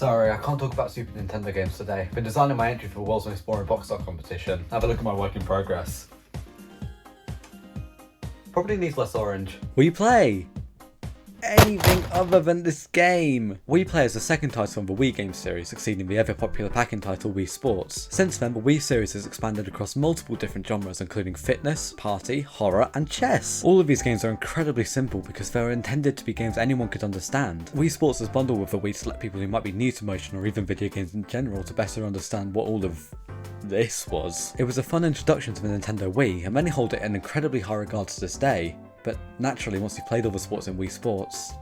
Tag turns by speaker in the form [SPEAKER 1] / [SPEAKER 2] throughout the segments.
[SPEAKER 1] Sorry, I can't talk about Super Nintendo games today. Been designing my entry for the World's Most Boring Box Art competition. Have a look at my work in progress. Probably needs less orange.
[SPEAKER 2] We play anything other than this game. We Play is the second title in the Wii game series, succeeding the ever popular packing title Wii Sports. Since then, the Wii series has expanded across multiple different genres, including fitness, party, horror, and chess. All of these games are incredibly simple because they were intended to be games anyone could understand. Wii Sports is bundled with the Wii to let people who might be new to motion or even video games in general to better understand what all of this was. It was a fun introduction to the Nintendo Wii, and many hold it in incredibly high regard to this day. But naturally, once you've played all the sports in Wii Sports,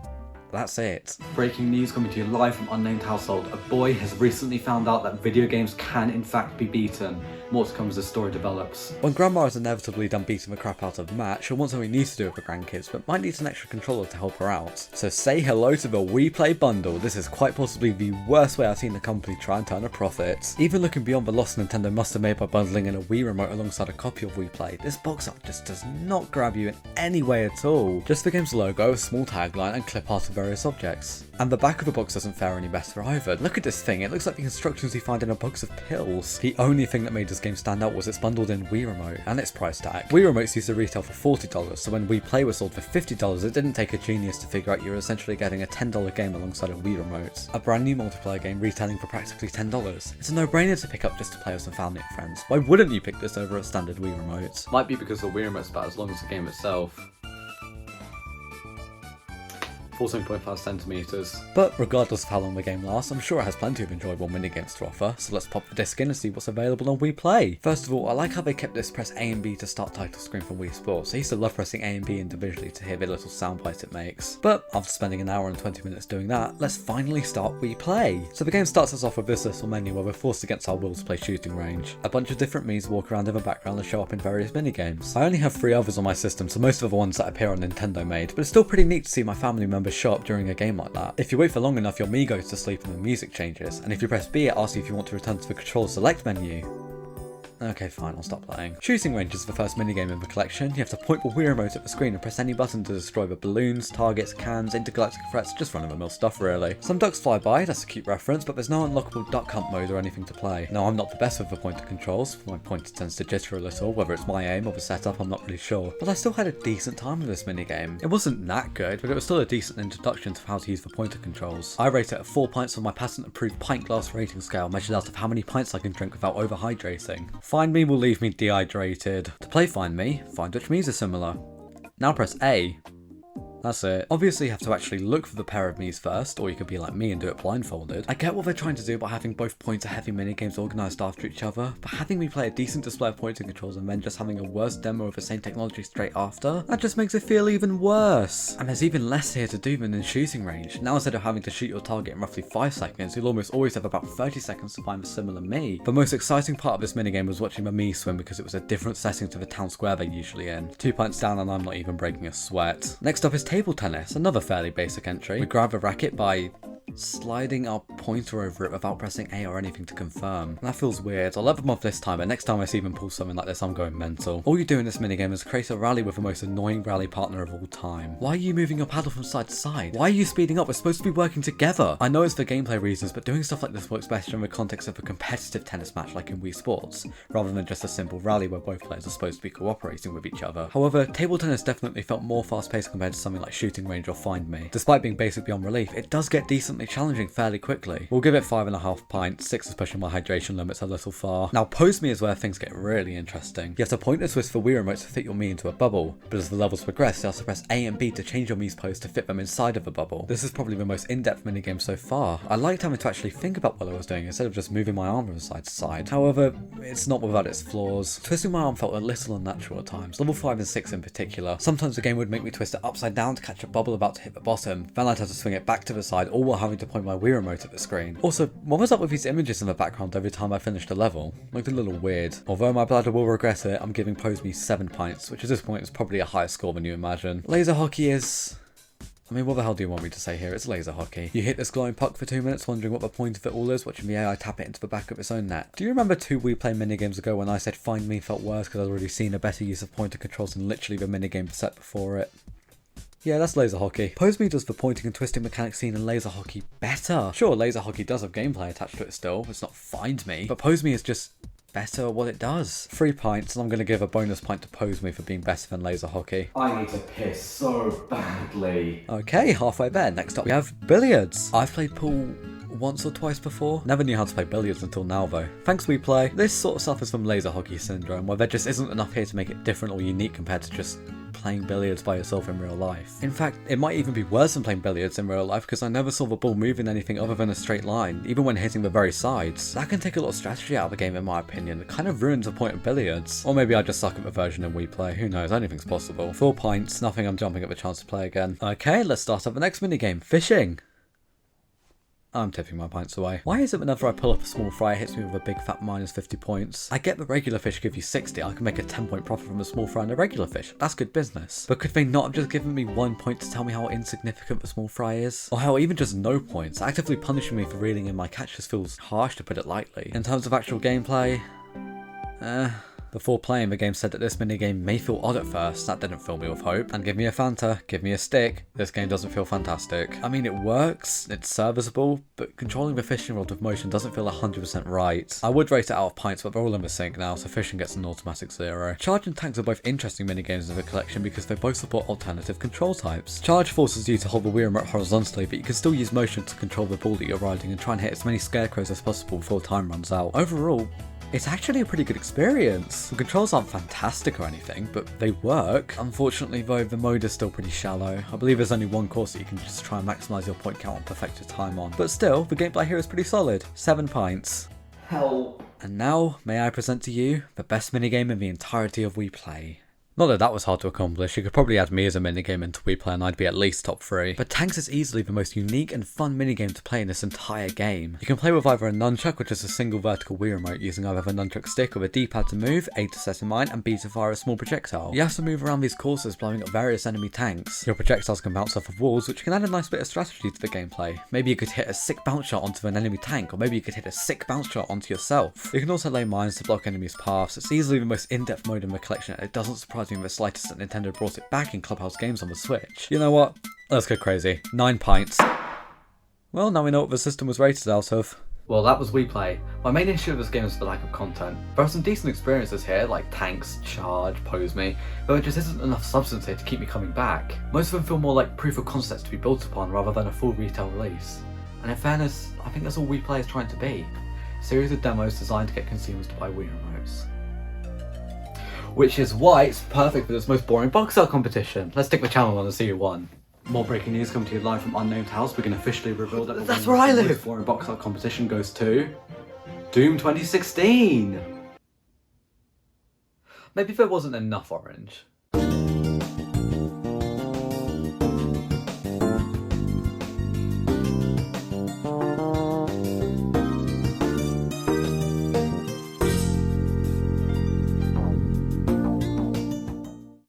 [SPEAKER 2] that's it.
[SPEAKER 1] Breaking news coming to you live from Unnamed Household. A boy has recently found out that video games can in fact be beaten. More to come as the story develops.
[SPEAKER 2] When Grandma is inevitably done beating the crap out of Matt, she'll want something new to do with her grandkids, but might need an extra controller to help her out. So say hello to the Wii Play bundle. This is quite possibly the worst way I've seen the company try and turn a profit. Even looking beyond the loss Nintendo must have made by bundling in a Wii remote alongside a copy of Wii Play, this box art just does not grab you in any way at all. Just the game's logo, a small tagline, and clip art of various objects. And the back of the box doesn't fare any better either. Look at this thing, it looks like the instructions you find in a box of pills. The only thing that made this game stand out was its bundled in Wii Remote and its price tag. Wii Remotes used to retail for $40, so when Wii Play was sold for $50, it didn't take a genius to figure out you were essentially getting a $10 game alongside a Wii Remote. A brand new multiplayer game retailing for practically $10. It's a no-brainer to pick up just to play with some family and friends. Why wouldn't you pick this over a standard Wii Remote?
[SPEAKER 1] Might be because the Wii Remote's about as long as the game itself. 14.5 centimeters.
[SPEAKER 2] But regardless of how long the game lasts, I'm sure it has plenty of enjoyable minigames to offer, so let's pop the disc in and see what's available on Wii Play. First of all, I like how they kept this press A and B to start title screen from Wii Sports. I used to love pressing A and B individually to hear the little soundbite it makes. But after spending an hour and 20 minutes doing that, let's finally start Wii Play. So the game starts us off with this little menu where we're forced against our will to play shooting range. A bunch of different Miis walk around in the background and show up in various minigames. I only have 3 others on my system, so most of the ones that appear on Nintendo made, but it's still pretty neat to see my family members show up during a game like that. If you wait for long enough, your Mii goes to sleep and the music changes, and if you press B, it asks you if you want to return to the control select menu. Okay, fine, I'll stop playing. Shooting range is the first minigame in the collection. You have to point the Wii remote at the screen and press any button to destroy the balloons, targets, cans, intergalactic threats, just run-of-the-mill stuff really. Some ducks fly by, that's a cute reference, but there's no unlockable duck hunt mode or anything to play. Now, I'm not the best with the pointer controls. My pointer tends to jitter a little, whether it's my aim or the setup, I'm not really sure. But I still had a decent time with this minigame. It wasn't that good, but it was still a decent introduction to how to use the pointer controls. I rate it at 4 pints on my patent-approved pint glass rating scale, measured out of how many pints I can drink without overhydrating. Find Me will leave me dehydrated. To play Find Me, find which Miis are similar. Now press A. That's it. Obviously you have to actually look for the pair of Miis first, or you could be like me and do it blindfolded. I get what they're trying to do by having both pointer heavy minigames organised after each other, but having me play a decent display of pointer controls and then just having a worse demo of the same technology straight after, that just makes it feel even worse. And there's even less here to do than in shooting range. Now instead of having to shoot your target in roughly 5 seconds, you'll almost always have about 30 seconds to find a similar Mii. The most exciting part of this minigame was watching my Mii swim because it was a different setting to the town square they're usually in. 2 pints down and I'm not even breaking a sweat. Next up is table tennis, another fairly basic entry. We grab a racket by sliding our pointer over it without pressing A or anything to confirm. That feels weird. I'll level them off this time, but next time I see them pull something like this, I'm going mental. All you do in this minigame is create a rally with the most annoying rally partner of all time. Why are you moving your paddle from side to side? Why are you speeding up? We're supposed to be working together. I know it's for gameplay reasons, but doing stuff like this works better in the context of a competitive tennis match like in Wii Sports, rather than just a simple rally where both players are supposed to be cooperating with each other. However, table tennis definitely felt more fast-paced compared to something like shooting range or Find Me. Despite being basic beyond relief, it does get decently challenging fairly quickly. We'll give it 5.5 pints, 6 is pushing my hydration limits a little far. Now Pose Me is where things get really interesting. You have to point and twist the Wii remote to fit your Mii into a bubble, but as the levels progress, you have to press A and B to change your Mii's pose to fit them inside of the bubble. This is probably the most in-depth minigame so far. I liked having to actually think about what I was doing instead of just moving my arm from side to side. However, it's not without its flaws. Twisting my arm felt a little unnatural at times, level 5 and 6 in particular. Sometimes the game would make me twist it upside down to catch a bubble about to hit the bottom, then I'd have to swing it back to the side, all while having to point my Wii remote at the screen. Also, what was up with these images in the background every time I finished a level? Looked a little weird. Although my bladder will regret it, I'm giving Pose Me 7 pints, which at this point is probably a higher score than you imagine. Laser hockey is... I mean, what the hell do you want me to say here? It's laser hockey. You hit this glowing puck for 2 minutes, wondering what the point of it all is, watching the AI tap it into the back of its own net. Do you remember 2 Wii Play minigames ago when I said Find Me felt worse because I'd already seen a better use of pointer controls than literally the minigame set before it? Yeah, that's laser hockey. Pose Me does the pointing and twisting mechanics seen in laser hockey better. Sure, laser hockey does have gameplay attached to it still, it's not Find Me, but Pose Me is just better at what it does. 3 pints, and I'm going to give a bonus pint to Pose Me for being better than laser hockey.
[SPEAKER 1] I need to piss so badly.
[SPEAKER 2] Okay, halfway there. Next up we have billiards. I've played pool once or twice before. Never knew how to play billiards until now though. Thanks We Play. This sort of suffers from laser hockey syndrome, where there just isn't enough here to make it different or unique compared to just playing billiards by yourself in real life. In fact, it might even be worse than playing billiards in real life because I never saw the ball move in anything other than a straight line, even when hitting the very sides. That can take a lot of strategy out of the game in my opinion. It kind of ruins the point of billiards. Or maybe I just suck at the version in We Play, who knows, anything's possible. 4 pints, nothing I'm jumping at the chance to play again. Okay, let's start up the next minigame, fishing. I'm tipping my pints away. Why is it whenever I pull up a small fry it hits me with a big fat minus 50 points? I get the regular fish give you 60, I can make a 10-point profit from a small fry and a regular fish. That's good business. But could they not have just given me 1 point to tell me how insignificant the small fry is? Or hell, even just no points. Actively punishing me for reeling in my catch just feels harsh, to put it lightly. In terms of actual gameplay, Before playing, the game said that this minigame may feel odd at first. That didn't fill me with hope. And give me a Fanta, give me a stick, this game doesn't feel fantastic. I mean, it works, it's serviceable, but controlling the fishing rod with motion doesn't feel 100% right. I would rate it out of pints, but they're all in the sink now, so fishing gets an automatic 0. Charge and tanks are both interesting minigames in the collection because they both support alternative control types. Charge forces you to hold the Wii remote horizontally, but you can still use motion to control the ball that you're riding and try and hit as many scarecrows as possible before time runs out. Overall, it's actually a pretty good experience. The controls aren't fantastic or anything, but they work. Unfortunately though, the mode is still pretty shallow. I believe there's only one course that you can just try and maximise your point count and perfect your time on. But still, the gameplay here is pretty solid. 7 pints.
[SPEAKER 1] Help.
[SPEAKER 2] And now, may I present to you the best minigame in the entirety of We Play. Not that that was hard to accomplish, you could probably add me as a minigame into We Play and I'd be at least top 3. But tanks is easily the most unique and fun minigame to play in this entire game. You can play with either a nunchuck, which is a single vertical Wii remote using either the nunchuck stick or a D-pad to move, A to set in mine, and B to fire a small projectile. You have to move around these courses blowing up various enemy tanks. Your projectiles can bounce off of walls, which can add a nice bit of strategy to the gameplay. Maybe you could hit a sick bounce shot onto an enemy tank, or maybe you could hit a sick bounce shot onto yourself. You can also lay mines to block enemies' paths. It's easily the most in-depth mode in the collection, and it doesn't surprise me in the slightest that Nintendo brought it back in Clubhouse games on the Switch. You know what? Let's go crazy. 9 pints. Well, now we know what the system was rated out of.
[SPEAKER 1] Well, that was We Play. My main issue with this game is the lack of content. There are some decent experiences here, like tanks, charge, pose me, but there just isn't enough substance here to keep me coming back. Most of them feel more like proof of concepts to be built upon rather than a full retail release. And in fairness, I think that's all We Play is trying to be. A series of demos designed to get consumers to buy Wii remotes. Which is why it's perfect for this most boring box art competition. Let's stick the channel on and see who won. More breaking news coming to you live from Unnamed House. We can officially reveal that
[SPEAKER 2] That's where I live!
[SPEAKER 1] The most boring box art competition goes to Doom 2016. Maybe there wasn't enough orange.